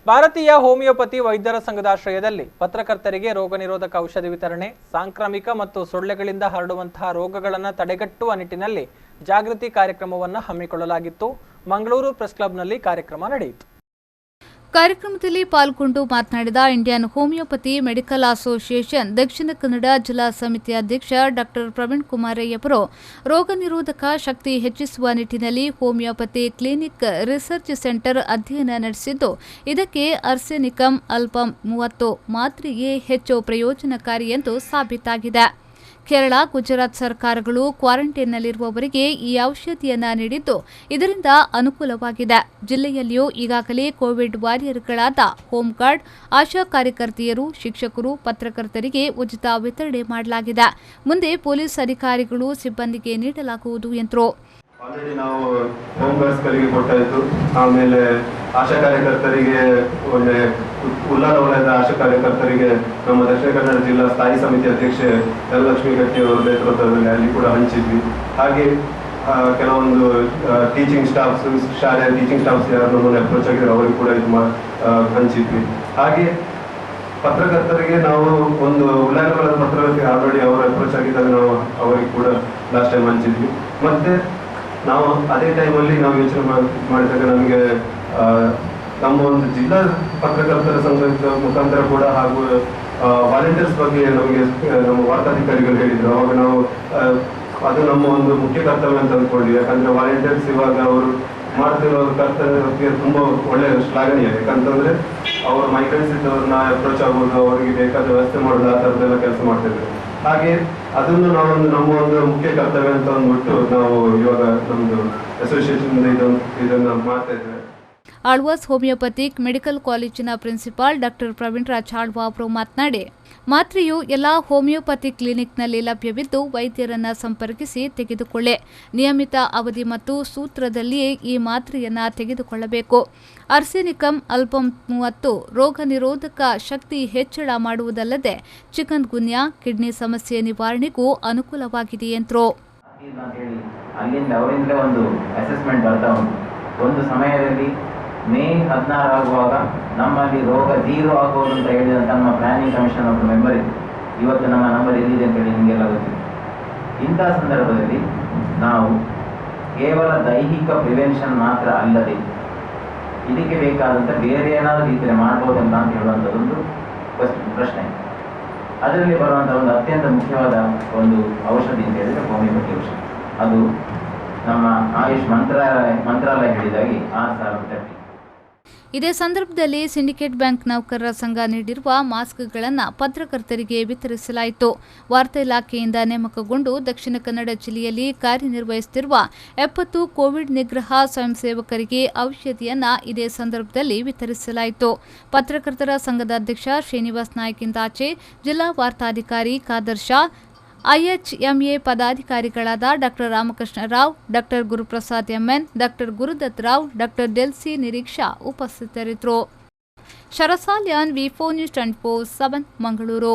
ಭಾರತೀಯ ಹೋಮಿಯೋಪತಿ ವೈದ್ಯರ ಸಂಘದ ಆಶ್ರಯದಲ್ಲಿ ಪತ್ರಕರ್ತರಿಗೆ ರೋಗ ನಿರೋಧಕ ಔಷಧಿ ವಿತರಣೆ, ಸಾಂಕ್ರಾಮಿಕ ಮತ್ತು ಸೊಳ್ಳೆಗಳಿಂದ ಹರಡುವಂತಹ ರೋಗಗಳನ್ನು ತಡೆಗಟ್ಟುವ ನಿಟ್ಟಿನಲ್ಲಿ ಜಾಗೃತಿ ಕಾರ್ಯಕ್ರಮವನ್ನು ಹಮ್ಮಿಕೊಳ್ಳಲಾಗಿತ್ತು. ಮಂಗಳೂರು ಪ್ರೆಸ್ ಕ್ಲಬ್ನಲ್ಲಿ ಕಾರ್ಯಕ್ರಮ ನಡೆಯಿತು. ಕಾರ್ಯಕ್ರಮದಲ್ಲಿ ಪಾಲ್ಗೊಂಡು ಮಾತನಾಡಿದ Indian homeopathy medical association Dakshina Kannada ಜಿಲ್ಲಾ ಸಮಿತಿ ಅಧ್ಯಕ್ಷ ಡಾಕ್ಟರ್ ಪ್ರವೀಣ್ ಕುಮಾರಯ್ಯವರು ರೋಗ ನಿರೋಧಕ ಶಕ್ತಿ ಹೆಚ್ಚಿಸುವ ನಿಟ್ಟಿನಲ್ಲಿ ಹೋಮಿಯೋಪತಿ ಕ್ಲಿನಿಕ್ ರಿಸರ್ಚ್ ಸೆಂಟರ್ ಅಧ್ಯಯನ ನಡೆಸಿದ್ದು, ಇದಕ್ಕೆ ಆರ್ಸೆನಿಕಮ್ ಅಲ್ಪಮ್ 30 ಮಾತ್ರೆಯೇ ಹೆಚ್ಚು ಪ್ರಯೋಜನಕಾರಿ ಎಂದು ಸಾಬೀತಾಗಿದೆ. ಕೇರಳ, ಗುಜರಾತ್ ಸರ್ಕಾರಗಳು ಕ್ವಾರಂಟೈನ್ನಲ್ಲಿರುವವರಿಗೆ ಈ ಔಷಧಿಯನ್ನು ನೀಡಿದ್ದು, ಇದರಿಂದ ಅನುಕೂಲವಾಗಿದೆ. ಜಿಲ್ಲೆಯಲ್ಲಿಯೂ ಈಗಾಗಲೇ ಕೋವಿಡ್ ವಾರಿಯರ್ಗಳಾದ ಹೋಮ್ ಗಾರ್ಡ್, ಆಶಾ ಕಾರ್ಯಕರ್ತೆಯರು, ಶಿಕ್ಷಕರು, ಪತ್ರಕರ್ತರಿಗೆ ಉಚಿತ ವಿತರಣೆ ಮಾಡಲಾಗಿದೆ. ಮುಂದೆ ಪೊಲೀಸ್ ಅಧಿಕಾರಿಗಳು ಸಿಬ್ಬಂದಿಗೆ ನೀಡಲಾಗುವುದು ಎಂದರು. ಆಲ್ರೆಡಿ ನಾವು ಹೋಮ್ ಗಾರ್ಡ್ಸ್ಗಳಿಗೆ ಕೊಟ್ಟಾಯಿತು. ಆಮೇಲೆ ಆಶಾ ಕಾರ್ಯಕರ್ತರಿಗೆ ಒಳ್ಳೆ ಉಲ್ಲಾರ ವಲಯದ ಆಶಾ ಕಾರ್ಯಕರ್ತರಿಗೆ ನಮ್ಮ ದಕ್ಷಿಣ ಕನ್ನಡ ಜಿಲ್ಲಾ ಸ್ಥಾಯಿ ಸಮಿತಿ ಅಧ್ಯಕ್ಷೆ ಧನಲಕ್ಷ್ಮಿ ಗಟ್ಟಿ ಅವರ ನೇತೃತ್ವದಲ್ಲಿ ಅಲ್ಲಿ ಕೂಡ ಹಂಚಿದ್ವಿ. ಹಾಗೆ ಕೆಲವೊಂದು ಟೀಚಿಂಗ್ ಸ್ಟಾಫ್ಸ್, ಶಾಲೆಯ ಟೀಚಿಂಗ್ ಸ್ಟಾಫ್ಸ್ ಯಾರು ನಮ್ಮನ್ನು ಅಪ್ರೋಚ್ ಆಗಿದ್ರು ಅವರಿಗೆ ಕೂಡ ಇದು ಹಂಚಿದ್ವಿ. ಹಾಗೆ ಪತ್ರಕರ್ತರಿಗೆ ನಾವು ಒಂದು ಉಲ್ಲಾರ ವಲಯದ ಪತ್ರಕರ್ತರಿಗೆ ಆಲ್ರೆಡಿ ಅವರು ಅಪ್ರೋಚ್ ಆಗಿದ್ದಾಗ ನಾವು ಅವರಿಗೆ ಕೂಡ ಲಾಸ್ಟ್ ಟೈಮ್ ಹಂಚಿದ್ವಿ. ಮತ್ತೆ ನಾವು ಅದೇ ಟೈಮಲ್ಲಿ ನಾವು ಯೋಚನೆ ಮಾಡಿದಾಗ ನಮಗೆ ನಮ್ಮ ಒಂದು ಜಿಲ್ಲಾ ಪತ್ರಕರ್ತರ ಸಂಘದ ಮುಖಾಂತರ ಕೂಡ ಹಾಗೂ ವಾಲಂಟಿಯರ್ಸ್ ಬಗ್ಗೆ ನಮಗೆ ನಮ್ಮ ವಾರ್ತಾಧಿಕಾರಿಗಳು ಹೇಳಿದ್ರು. ಅವಾಗ ನಾವು ಅದು ನಮ್ಮ ಒಂದು ಮುಖ್ಯ ಕರ್ತವ್ಯ ಅಂತ ಅಂದ್ಕೊಂಡ್ವಿ. ಯಾಕಂದ್ರೆ ವಾಲಂಟಿಯರ್ಸ್ ಇವಾಗ ಅವರು ಮಾಡ್ತಿರೋ ಕರ್ತವ್ಯಕ್ಕೆ ತುಂಬಾ ಒಳ್ಳೆಯ ಶ್ಲಾಘನೀಯ. ಯಾಕಂತಂದ್ರೆ ಅವರು ಮೈಗ್ರೆಂಟ್ಸ್ ಇದ್ದವ್ರನ್ನ ಅಪ್ರೋಚ್ ಆಗೋದು, ಅವರಿಗೆ ಬೇಕಾದ ವ್ಯವಸ್ಥೆ ಮಾಡೋದು, ಆ ಥರದ್ದೆಲ್ಲ ಕೆಲಸ ಮಾಡ್ತಿದ್ರು. ಹಾಗೆ ಅದನ್ನು ನಾವೊಂದು ನಮ್ಮ ಒಂದು ಮುಖ್ಯ ಕರ್ತವ್ಯ ಅಂತ ಅಂದ್ಬಿಟ್ಟು ನಾವು ಇವಾಗ ನಮ್ದು ಅಸೋಸಿಯೇಷನ್ ಇದನ್ನು ಮಾಡ್ತಾ ಇದ್ದೇವೆ. ಆಳ್ವಾಸ್ ಹೋಮಿಯೋಪತಿಕ್ ಮೆಡಿಕಲ್ ಕಾಲೇಜಿನ ಪ್ರಿನ್ಸಿಪಾಲ್ ಡಾಕ್ಟರ್ ಪ್ರವೀಣ್ ರಾಜ್ ಆಳ್ವಾ ಅವರು ಮಾತನಾಡಿ, ಮಾತ್ರೆಯು ಎಲ್ಲಾ ಹೋಮಿಯೋಪತಿ ಕ್ಲಿನಿಕ್ನಲ್ಲಿ ಲಭ್ಯವಿದ್ದು, ವೈದ್ಯರನ್ನ ಸಂಪರ್ಕಿಸಿ ತೆಗೆದುಕೊಳ್ಳಿ. ನಿಯಮಿತ ಅವಧಿ ಮತ್ತು ಸೂತ್ರದಲ್ಲಿಯೇ ಈ ಮಾತ್ರೆಯನ್ನ ತೆಗೆದುಕೊಳ್ಳಬೇಕು. ಆರ್ಸೆನಿಕಮ್ ಅಲ್ಪಮ್ 30 ರೋಗ ನಿರೋಧಕ ಶಕ್ತಿ ಹೆಚ್ಚಳ ಮಾಡುವುದಲ್ಲದೆ ಚಿಕನ್ ಗುನ್ಯಾ, ಕಿಡ್ನಿ ಸಮಸ್ಯೆ ನಿವಾರಣೆಗೂ ಅನುಕೂಲವಾಗಿದೆ ಎಂದರು. ಅಲ್ಲಿಂದ ಅವರಿಂದಲೇ ಒಂದು ಅಸೆಸ್ಮೆಂಟ್ ಬರ್ತಾ ಉಂಟು. ಒಂದು ಸಮಯದಲ್ಲಿ ಮೇ 16 ಆಗುವಾಗ ನಮ್ಮಲ್ಲಿ ರೋಗ 0 ಆಗುವುದು ಅಂತ ಹೇಳಿದಂತ ನಮ್ಮ ಪ್ಲಾನಿಂಗ್ ಕಮಿಷನ್ ಒಬ್ಬರು ಮೆಂಬರ್ ಇದೆ. ಇವತ್ತು ನಮ್ಮ ನಂಬರ್ ಎಲ್ಲಿದೆ ಅಂತ ಹೇಳಿ ನಿಮಗೆಲ್ಲ ಗೊತ್ತಿದೆ. ಇಂತಹ ಸಂದರ್ಭದಲ್ಲಿ ನಾವು ಕೇವಲ ದೈಹಿಕ ಪ್ರಿವೆನ್ಷನ್ ಮಾತ್ರ ಅಲ್ಲದೆ ಇದಕ್ಕೆ ಬೇಕಾದಂಥ ಬೇರೆ ಏನಾದರೂ ರೀತಿಯಲ್ಲಿ ಮಾಡ್ಬೋದಲ್ಲ ಅಂತ ಹೇಳುವಂಥದ್ದೊಂದು ಪ್ರಶ್ನೆ. ಅದರಲ್ಲಿ ಬರುವಂಥ ಒಂದು ಅತ್ಯಂತ ಮುಖ್ಯವಾದ ಒಂದು ಔಷಧಿ ಅಂತ ಹೇಳಿದರೆ ಹೋಮಿಯೋಪತಿ ಔಷಧಿ. ಅದು ನಮ್ಮ ಆಯುಷ್ ಮಂತ್ರಾಲಯ ಹೇಳಿದಾಗೆ 6,000 ಇದೇ ಸಂದರ್ಭದಲ್ಲಿ ಸಿಂಡಿಕೇಟ್ ಬ್ಯಾಂಕ್ ನೌಕರರ ಸಂಘ ನೀಡಿರುವ ಮಾಸ್ಕ್ಗಳನ್ನು ಪತ್ರಕರ್ತರಿಗೆ ವಿತರಿಸಲಾಯಿತು. ವಾರ್ತಾ ಇಲಾಖೆಯಿಂದ ನೇಮಕಗೊಂಡು ದಕ್ಷಿಣ ಕನ್ನಡ ಜಿಲ್ಲೆಯಲ್ಲಿ ಕಾರ್ಯನಿರ್ವಹಿಸುತ್ತಿರುವ 70 ಕೋವಿಡ್ ನಿಗ್ರಹ ಸ್ವಯಂ ಸೇವಕರಿಗೆ ಔಷಧಿಯನ್ನು ಇದೇ ಸಂದರ್ಭದಲ್ಲಿ ವಿತರಿಸಲಾಯಿತು. ಪತ್ರಕರ್ತರ ಸಂಘದ ಅಧ್ಯಕ್ಷ ಶ್ರೀನಿವಾಸ್ ನಾಯ್ಕಿಂದಾಚೆ, ಜಿಲ್ಲಾ ವಾರ್ತಾಧಿಕಾರಿ ಖಾದರ್ ಶಾ, ಐಎಚ್ಎಂಎ ಪದಾಧಿಕಾರಿಗಳಾದ doctor Ramakrishna Rao, doctor Guruprasad MN, doctor Gurudatt Rao, doctor Delcy Nireeksha ಉಪಸ್ಥಿತರಿದ್ದರು. ಶರಸಾಲ್ಯಾನ್, ವಿ4 ನ್ಯೂಸ್ 24/7 ಮಂಗಳೂರು.